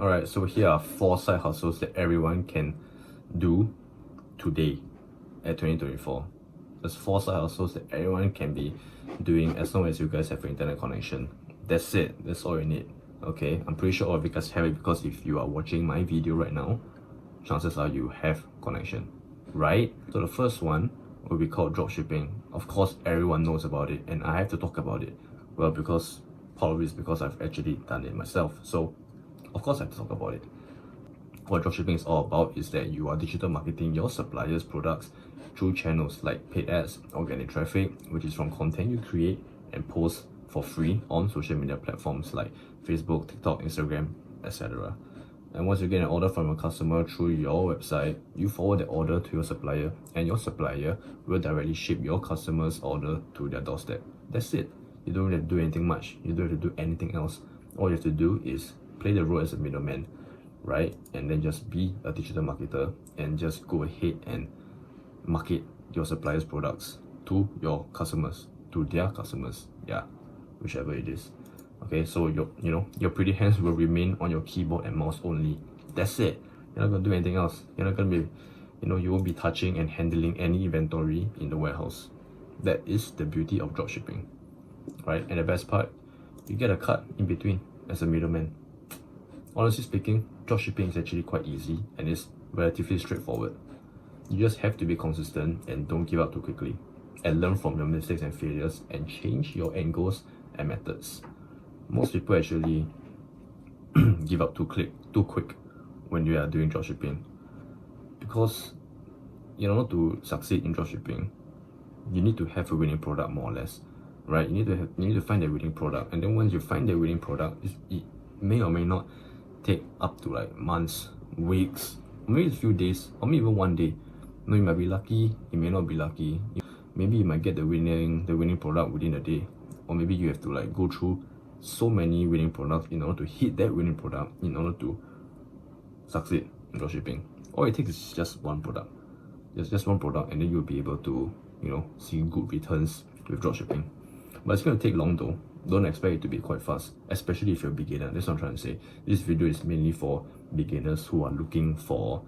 Alright, so here are 4 side hustles that everyone can do today at 2024. There's 4 side hustles that everyone can be doing as long as you guys have an internet connection. That's it. That's all you need. Okay, I'm pretty sure all of you guys have it because if you are watching my video right now, chances are you have connection, right? So the first one will be called dropshipping. Of course, everyone knows about it, and I have to talk about it. Well, because probably it's because I've actually done it myself. So of course I have to talk about it. What dropshipping is all about is that you are digital marketing your suppliers' products through channels like paid ads, organic traffic, which is from content you create and post for free on social media platforms like Facebook, TikTok, Instagram, etc. And once you get an order from a customer through your website, you forward the order to your supplier, and your supplier will directly ship your customer's order to their doorstep. That's it. You don't have to do anything much. You don't have to do anything else. All you have to do is play the role as a middleman, right? And then just be a digital marketer and just go ahead and market your supplier's products to your customers, to their customers, yeah, whichever it is. Okay, so your pretty hands will remain on your keyboard and mouse only. That's it. You're not gonna do anything else. You're not gonna be, you won't be touching and handling any inventory in the warehouse. That is the beauty of dropshipping, right? And the best part, you get a cut in between as a middleman. Honestly speaking, dropshipping is actually quite easy and it's relatively straightforward. You just have to be consistent and don't give up too quickly, and learn from your mistakes and failures and change your angles and methods. Most people actually give up too quick when you are doing dropshipping, because in order to succeed in dropshipping, you need to have a winning product, more or less, right? You need to find a winning product, and then once you find the winning product, it may or may not take up to like months, weeks, maybe a few days, or maybe even one day. You might be lucky, you may not be lucky. Maybe you might get the winning product within a day, or maybe you have to like go through so many winning products in order to hit that winning product in order to succeed in dropshipping. All it takes is just one product. Just one product, and then you'll be able to, see good returns with dropshipping. But it's going to take long though. Don't expect it to be quite fast, especially if you're a beginner. That's what I'm trying to say. This video is mainly for beginners who are looking for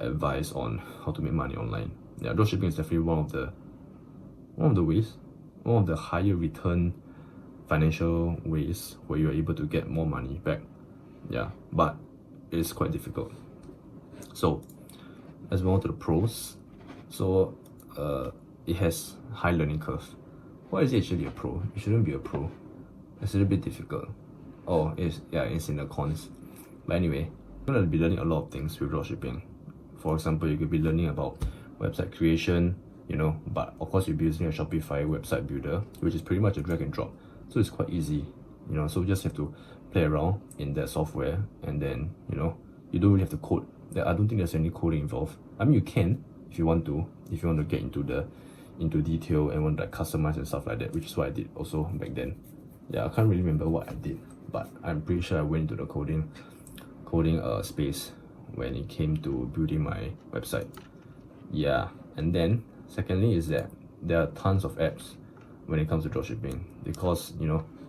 advice on how to make money online. Yeah, dropshipping is definitely one of the ways, one of the higher return financial ways where you're able to get more money back. Yeah, but it's quite difficult. So let's move on to the pros. So it has high learning curve. Why is it actually a pro? It shouldn't be a pro. It's a little bit difficult. Oh, it's in the cons. But anyway, you're going to be learning a lot of things with dropshipping. For example, you could be learning about website creation, but of course you'll be using a Shopify website builder, which is pretty much a drag and drop. So it's quite easy, so you just have to play around in that software, and then, you don't really have to code. I don't think there's any coding involved. I mean, you can if you want to get into detail and want to customize and stuff like that, which is what I did also back then. Yeah, I can't really remember what I did, but I'm pretty sure I went into the coding space when it came to building my website. Yeah, and then secondly is that there are tons of apps when it comes to dropshipping, because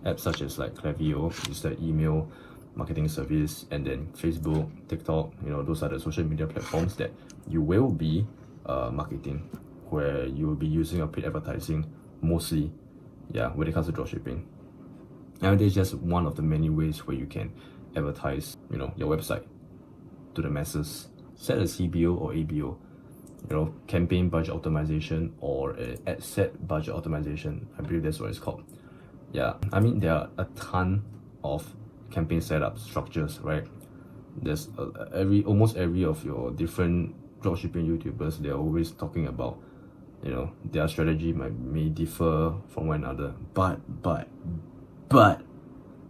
apps such as like Klaviyo is the email marketing service, and then Facebook, TikTok, those are the social media platforms that you will be marketing, where you will be using your paid advertising mostly, yeah, when it comes to dropshipping. And there's just one of the many ways where you can advertise, your website to the masses. Set a CBO or ABO, campaign budget optimization, or ad set budget optimization. I believe that's what it's called. Yeah, I mean, there are a ton of campaign setup structures, right? There's almost every of your different dropshipping YouTubers, they're always talking about, their strategy may differ from one another, but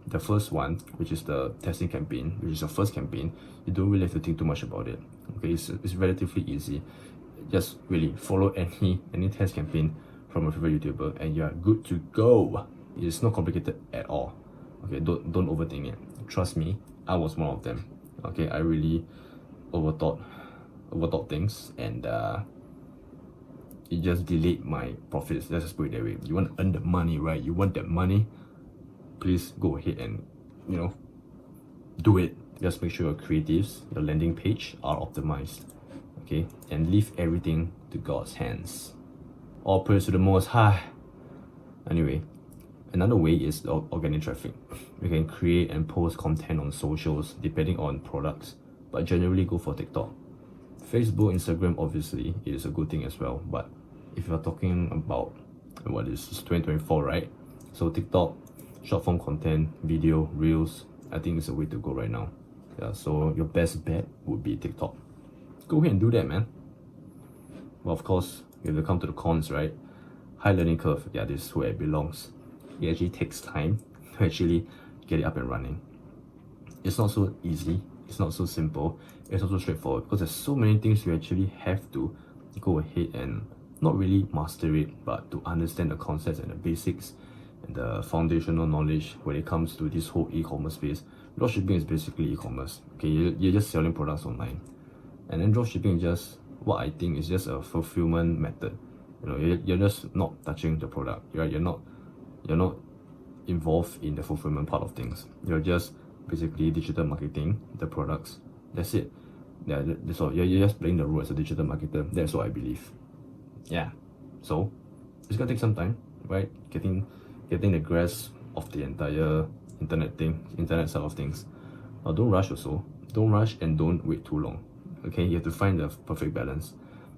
the first one, which is the testing campaign, which is your first campaign, you don't really have to think too much about it. Okay, it's relatively easy. Just really follow any test campaign from a favorite YouTuber and you're good to go. It's not complicated at all. Okay, don't overthink it. Trust me, I was one of them. Okay, I really overthought things, and it just delayed my profits. Let's just put it that way. You want to earn the money, right? You want that money, please go ahead and do it. Just make sure your creatives, your landing page are optimized. Okay, and leave everything to God's hands. All praise to the Most High. Anyway, another way is organic traffic. You can create and post content on socials depending on products, but generally go for TikTok. Facebook, Instagram, obviously, it is a good thing as well, but if you're talking about what is 2024, right? So TikTok, short form content, video, reels, I think it's the way to go right now. Yeah, so your best bet would be TikTok. Go ahead and do that, man. Well, of course, you have to come to the cons, right? High learning curve, yeah, this is where it belongs. It actually takes time to actually get it up and running. It's not so easy, it's not so simple, it's not so straightforward, because there's so many things you actually have to go ahead and not really master it, but to understand the concepts and the basics and the foundational knowledge when it comes to this whole e-commerce space. Dropshipping is basically e-commerce. Okay, you're just selling products online, and then dropshipping is just what I think is just a fulfillment method. You know, you're just not touching the product. You're not involved in the fulfillment part of things. You're just basically digital marketing the products. That's it. Yeah, that's all. You're just playing the role as a digital marketer. That's what I believe. Yeah, so it's gonna take some time, right? Getting the grasp of the entire internet side of things. Don't rush also. Don't rush and don't wait too long. Okay, you have to find the perfect balance.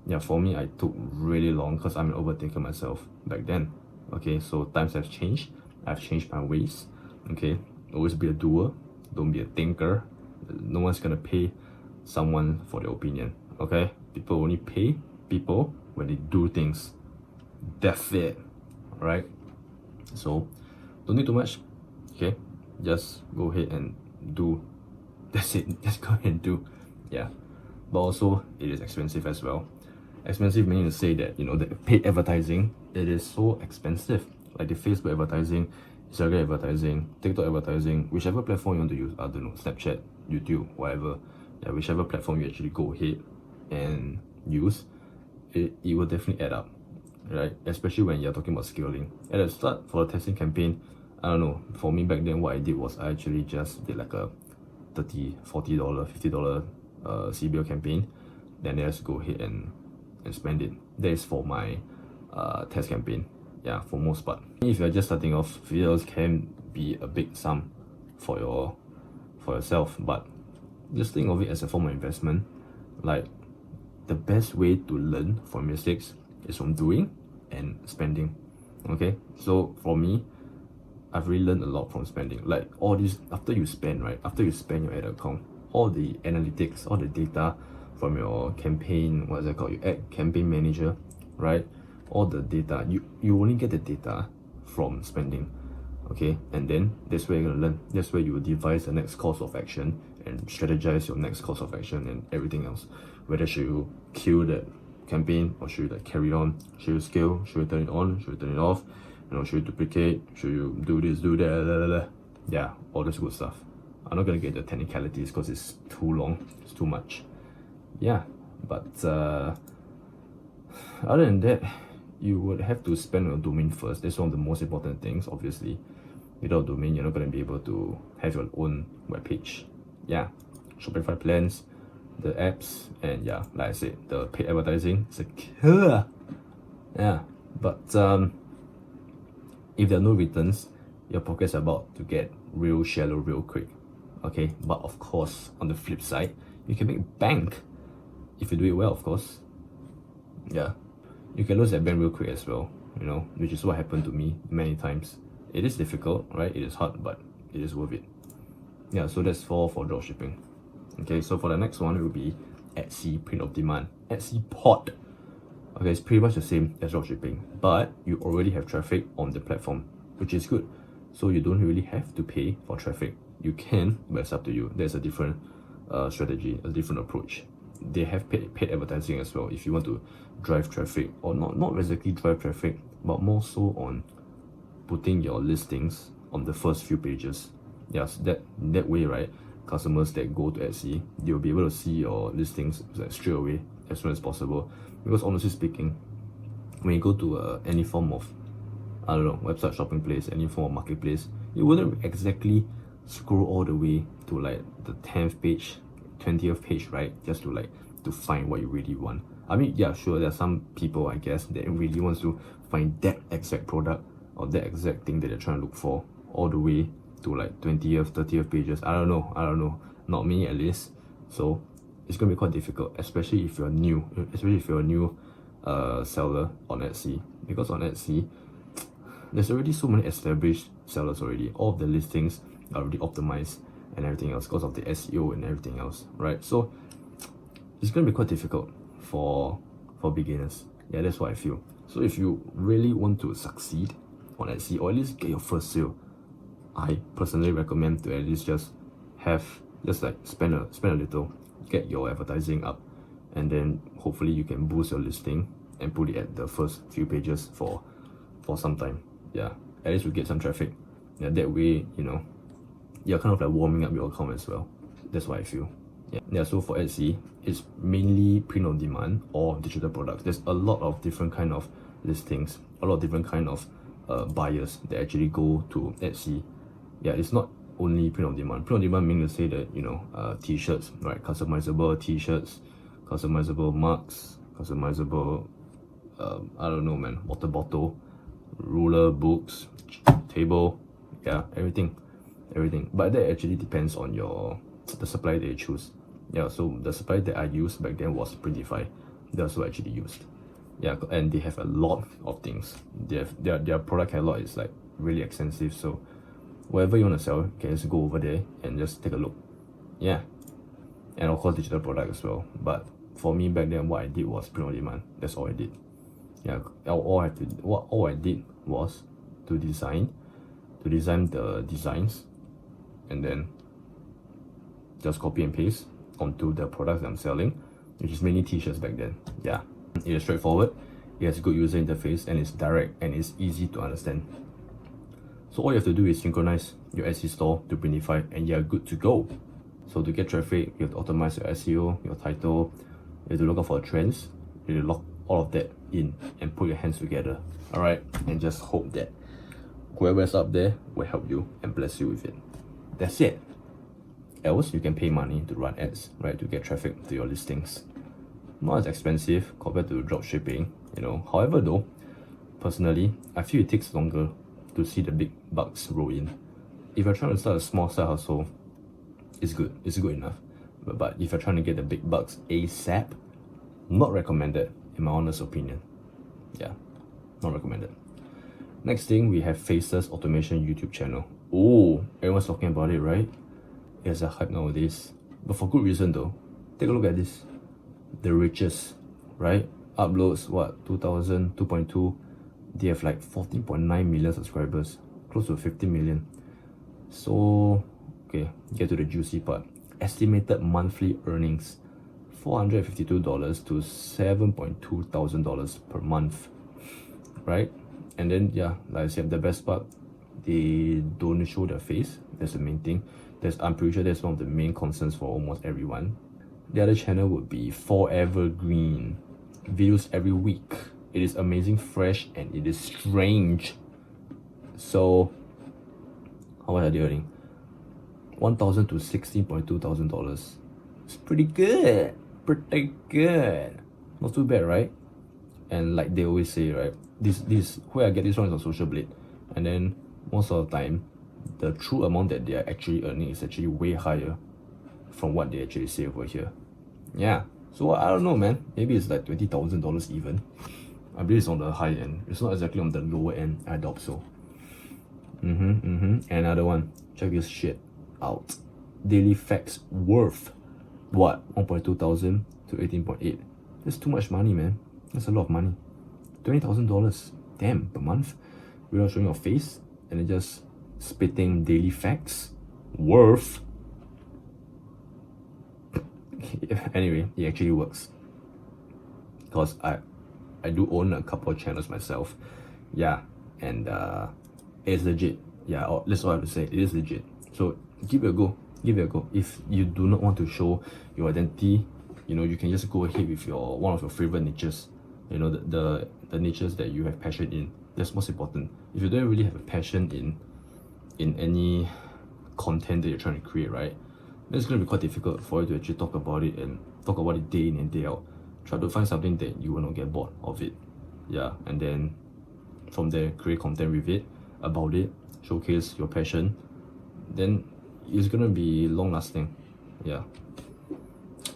Yeah, for me, I took really long because I'm an overthinker myself back then. Okay, so times have changed. I've changed my ways. Okay, always be a doer. Don't be a thinker. No one's gonna pay someone for their opinion. Okay, people only pay people when they do things. That's it. Alright, so don't need too much. Okay, just go ahead and do. That's it. Just go ahead and do. Yeah, but also it is expensive as well. Expensive meaning to say that, you know, the paid advertising, it is so expensive. Like the Facebook advertising, Instagram advertising, TikTok advertising, whichever platform you want to use. I don't know, Snapchat, YouTube, whatever. Yeah, whichever platform you actually go ahead and use, it will definitely add up, right? Especially when you're talking about scaling. At the start, for the testing campaign, I don't know, for me back then, what I did was I actually just did like a $30, $40, $50 CBO campaign. Then I just go ahead and spend it. That is for my test campaign. Yeah, for most part. If you're just starting off, $50 can be a big sum for yourself, but just think of it as a form of investment. Like, the best way to learn from mistakes is from doing and spending. Okay, so for me, I've really learned a lot from spending. Like all this, after you spend, right? After you spend your ad account, all the analytics, all the data from your campaign, what is it called? Your ad campaign manager, right? All the data, you only get the data from spending. Okay, and then that's where you're gonna learn. That's where you will devise the next course of action and strategize your next course of action and everything else. Whether should you kill that campaign or should you like carry on? Should you scale? Should you turn it on? Should you turn it off? You know, should you duplicate? Should you do this, do that? Blah, blah, blah. Yeah, all this good stuff. I'm not gonna get the technicalities because it's too long. It's too much. Yeah, but other than that, you would have to spend on your domain first. That's one of the most important things, obviously. Without domain, you're not going to be able to have your own webpage. Yeah, Shopify plans, the apps, and yeah, like I said, the paid advertising is a killer. Yeah, but if there are no returns, your pocket's about to get real shallow real quick. Okay, but of course, on the flip side, you can make bank if you do it well, of course. Yeah, you can lose that bank real quick as well, you know, which is what happened to me many times. It is difficult, right? It is hard, but it is worth it. Yeah, so that's for dropshipping. Okay, so for the next one, it will be Etsy print of demand. Etsy pod. Okay, it's pretty much the same as dropshipping, but you already have traffic on the platform, which is good. So you don't really have to pay for traffic. You can, but it's up to you. There's a different strategy, a different approach. They have paid advertising as well if you want to drive traffic, or not exactly drive traffic, but more so on putting your listings on the first few pages. Yes, that way, right? Customers that go to Etsy, they'll be able to see your listings like straight away as soon as possible. Because honestly speaking, when you go to any form of, I don't know, website, shopping place, any form of marketplace, you wouldn't exactly scroll all the way to like the 10th page, 20th page, right? Just to find what you really want. I mean, yeah, sure, there are some people, I guess, that really wants to find that exact product or that exact thing that they're trying to look for all the way to like 20th, 30th pages. I don't know. Not me, at least. So it's gonna be quite difficult, especially if you're new, seller on Etsy, because on Etsy there's already so many established sellers already. All of the listings are already optimized and everything else because of the SEO and everything else, right? So it's gonna be quite difficult for beginners. Yeah, that's what I feel. So if you really want to succeed on Etsy, or at least get your first sale, I personally recommend to at least just spend a little, get your advertising up, and then hopefully you can boost your listing and put it at the first few pages for some time. Yeah, at least you get some traffic. Yeah, that way, you're kind of like warming up your account as well. That's what I feel. Yeah, so for Etsy, it's mainly print on demand or digital products. There's a lot of different kind of listings, a lot of different kind of buyers that actually go to Etsy. Yeah, it's not only print on demand. Print on demand means to say that, t-shirts, right? Customizable t-shirts, customizable mugs, customizable, I don't know, man, water bottle, ruler, books, table, yeah, everything. But that actually depends on the supplier that you choose. Yeah, so the supplier that I used back then was Printify. That's what I actually used. Yeah, and they have a lot of things. Their product catalog is like really extensive. So whatever you want to sell, you can just go over there and just take a look. Yeah, and of course digital product as well. But for me back then, what I did was print on demand. That's all I did. Yeah, all I did was to design the designs, and then just copy and paste onto the products that I'm selling, which is mainly t-shirts back then. Yeah, it is straightforward, it has a good user interface, and it's direct and it's easy to understand. So all you have to do is synchronize your Etsy store to Printify and you're good to go. So to get traffic, you have to optimize your SEO, your title, you have to look out for trends, you have to lock all of that in and put your hands together. Alright, and just hope that whoever's up there will help you and bless you with it. That's it. Else, you can pay money to run ads, right, to get traffic to your listings. Not as expensive compared to dropshipping, However though, personally, I feel it takes longer to see the big bucks roll in. If you're trying to start a small side hustle, it's good enough. But if you're trying to get the big bucks ASAP, not recommended, in my honest opinion. Yeah, not recommended. Next thing, we have Faceless automation YouTube channel. Oh, everyone's talking about it, right? It's a hype nowadays, but for good reason though. Take a look at this. The richest, right? Uploads 2.2. They have like 14.9 million subscribers, close to 50 million. So okay, get to the juicy part. Estimated monthly earnings $452 to $7.2 thousand per month, right? And then yeah, like I said, the best part, they don't show their face. That's the main thing. I'm pretty sure that's one of the main concerns for almost everyone. The other channel would be Forever Green. Videos every week. It is amazing, fresh, and it is strange. So how much are they earning? $1,000 to $16.2 thousand. It's pretty good. Not too bad, right? And like they always say, right, this where I get this one is on Social Blade, and then most of the time the true amount that they are actually earning is actually way higher from what they actually say over here. Yeah, so I don't know, man, maybe it's like $20,000 even. I believe it's on the high end. It's not exactly on the lower end. I doubt so. Another one. Check this shit out. Daily facts worth what? 1.2 thousand to 18.8. That's too much money, man. That's a lot of money. $20,000, damn, per month, without showing your face, and then just spitting daily facts worth. Anyway, it actually works. Because I do own a couple of channels myself. Yeah, and it's legit. Yeah, that's all I have to say. It is legit. So give it a go. If you do not want to show your identity, you can just go ahead with one of your favorite niches. The niches that you have passion in. That's most important. If you don't really have a passion in any content that you're trying to create, right? Then it's going to be quite difficult for you to actually talk about it and talk about it day in and day out. Try to find something that you will not get bored of it. Yeah, and then from there, create content with it, about it, showcase your passion. Then it's going to be long lasting. Yeah.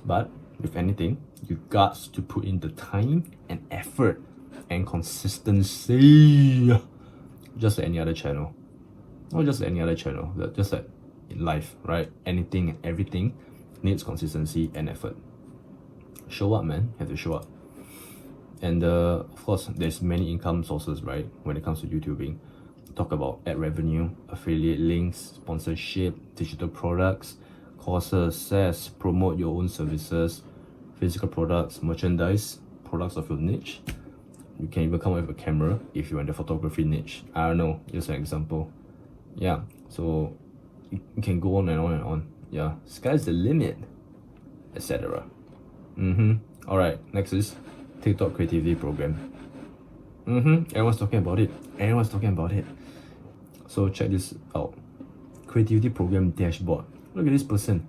But with anything, you got to put in the time and effort and consistency. Just like any other channel. Not just like any other channel, just like in life, right? Anything and everything needs consistency and effort. Show up, man. Have to show up. And of course, there's many income sources, right? When it comes to YouTubing. Talk about ad revenue, affiliate links, sponsorship, digital products, courses, SaaS, promote your own services, physical products, merchandise, products of your niche. You can even come up with a camera if you're in the photography niche. I don't know, just an example. Yeah, so you can go on and on and on. Yeah, sky's the limit, etc. Alright, next is TikTok creativity program. Everyone's talking about it. So check this out. Creativity program dashboard. Look at this person.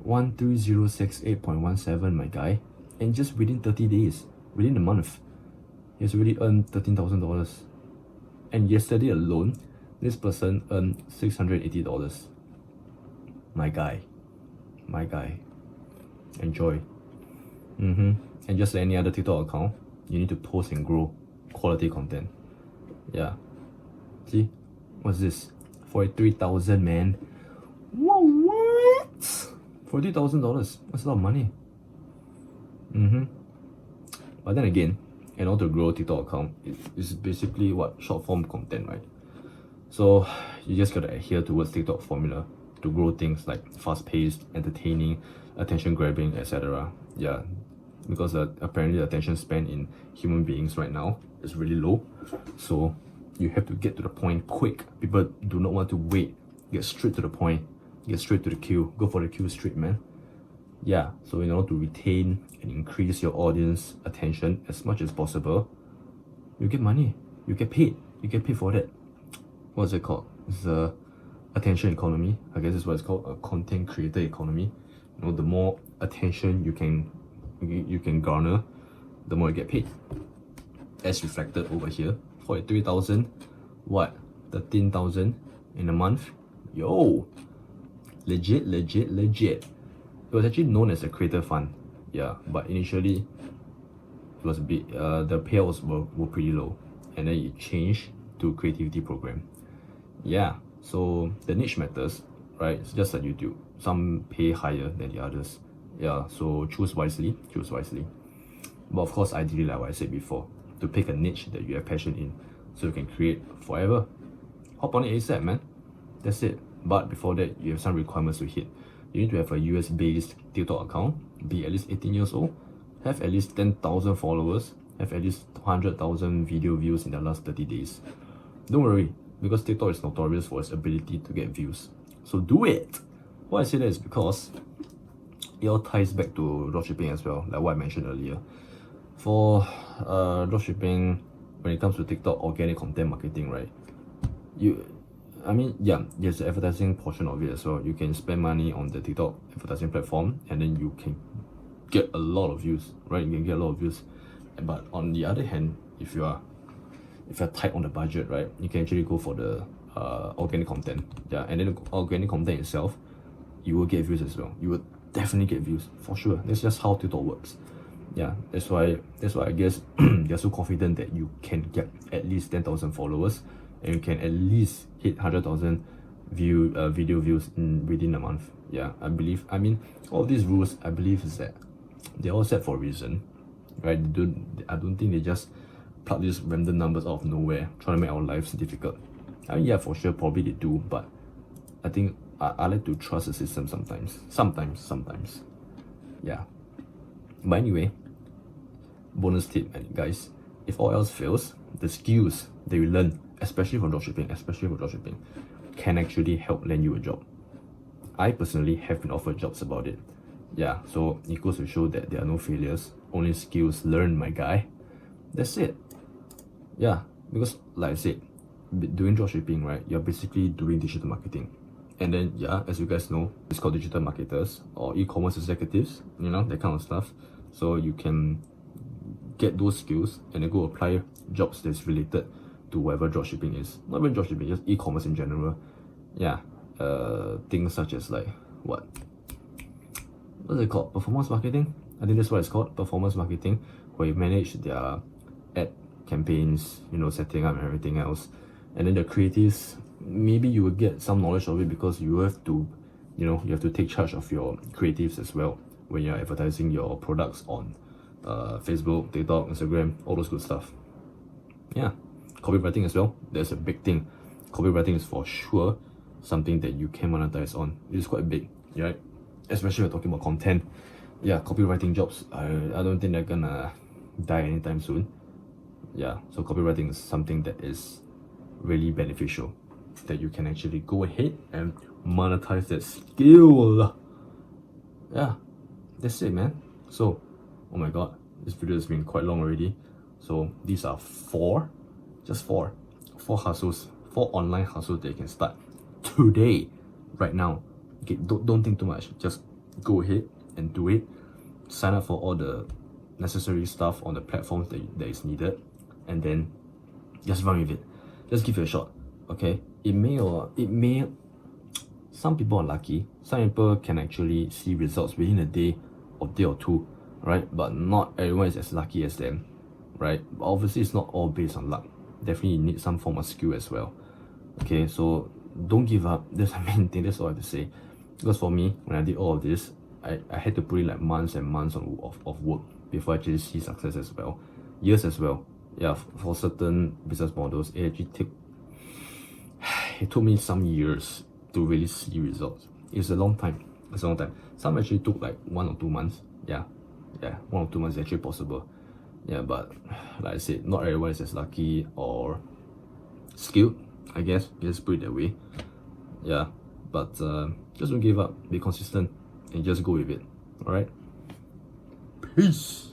13068.17, my guy. And just within 30 days, within a month, he's already earned $13,000. And yesterday alone, this person earned $680. My guy. Enjoy. And just like any other TikTok account, you need to post and grow quality content. Yeah. See? What's this? 43,000, man. Whoa, what? $40,000. That's a lot of money. But then again, in order to grow a TikTok account, it's basically what? Short form content, right? So you just gotta adhere towards TikTok formula to grow things like fast paced, entertaining, attention grabbing, etc. Yeah. Because apparently the attention span in human beings right now is really low. So you have to get to the point quick. People do not want to wait. Get straight to the point. Get straight to the queue. Go for the queue straight, man. Yeah, so in order to retain and increase your audience attention as much as possible, you get money. You get paid. You get paid for that. What's it called? It's the attention economy. I guess it's what it's called, a content creator economy. You know, the more attention you can garner, the more you get paid. As reflected over here. 43,000, what? 13,000 in a month? Yo! Legit. It was actually known as a creator fund. Yeah, but initially it was a bit, the payouts were pretty low. And then it changed to creativity program. Yeah, so the niche matters, right? It's just like YouTube. Some pay higher than the others. Yeah, so choose wisely. But of course, ideally, like what I said before, to pick a niche that you have passion in, so you can create forever. Hop on it ASAP, man. That's it. But before that, you have some requirements to hit. You need to have a US-based TikTok account, be at least 18 years old, have at least 10,000 followers, have at least 100,000 video views in the last 30 days. Don't worry, because TikTok is notorious for its ability to get views. So do it! Why I say that is because it all ties back to dropshipping as well, like what I mentioned earlier. For dropshipping, when it comes to TikTok organic content marketing, right? There's the advertising portion of it as well. You can spend money on the TikTok advertising platform and then you can get a lot of views, right? You can get a lot of views. But on the other hand, if you're tight on the budget, right, you can actually go for the organic content. Yeah, and then the organic content itself, you will get views as well. You will definitely get views for sure. That's just how TikTok works. Yeah, that's why I guess they're so confident that you can get at least 10,000 followers and you can at least hit 100,000 video views within a month. Yeah, all these rules, I believe, is that they're all set for a reason, right? I don't think they just plug these random numbers out of nowhere, trying to make our lives difficult. Yeah, for sure, probably they do, but I think I like to trust the system sometimes. Sometimes. Yeah. But anyway, bonus tip, guys. If all else fails, the skills that you learn, especially for dropshipping, can actually help land you a job. I personally have been offered jobs about it. Yeah, so it goes to show that there are no failures, only skills learned, my guy. That's it. Yeah, because like I said, doing dropshipping, right, you're basically doing digital marketing. And then, yeah, as you guys know, it's called digital marketers or e-commerce executives, you know, that kind of stuff. So you can get those skills and then go apply jobs that's related to whatever dropshipping is. Not even dropshipping, just e-commerce in general. Yeah, things such as like, what's it called? Performance marketing? I think that's what it's called, performance marketing, where you manage their ad campaigns, you know, setting up and everything else. And then the creatives, maybe you will get some knowledge of it because you have to, you know, you have to take charge of your creatives as well when you're advertising your products on Facebook, TikTok, Instagram, all those good stuff. Yeah, copywriting as well, that's a big thing. Copywriting is for sure something that you can monetize on. It is quite big, right? Especially when talking about content. Yeah, copywriting jobs, I don't think they're gonna die anytime soon. Yeah, so copywriting is something that is really beneficial, that you can actually go ahead and monetize that skill. Yeah, that's it, man. So, oh my god, this video has been quite long already. So these are four hustles, 4 online hustles that you can start today, right now. Okay, don't think too much, just go ahead and do it. Sign up for all the necessary stuff on the platforms that is needed, and then just run with it. Just give it a shot. Okay, it may some people are lucky, some people can actually see results within a day or two, right? But not everyone is as lucky as them, right? But obviously it's not all based on luck. Definitely you need some form of skill as well. Okay, so don't give up. That's the main thing. That's all I have to say. Because for me, when I did all of this, I had to put in like months and months of work before I actually see success as well. Years as well. Yeah, for certain business models, it took me some years to really see results. It's a long time. Some actually took like 1 or 2 months. Yeah, 1 or 2 months is actually possible. Yeah, but like I said, not everyone is as lucky or skilled, I guess. Just put it that way. Yeah, but just don't give up. Be consistent and just go with it. Alright? Peace.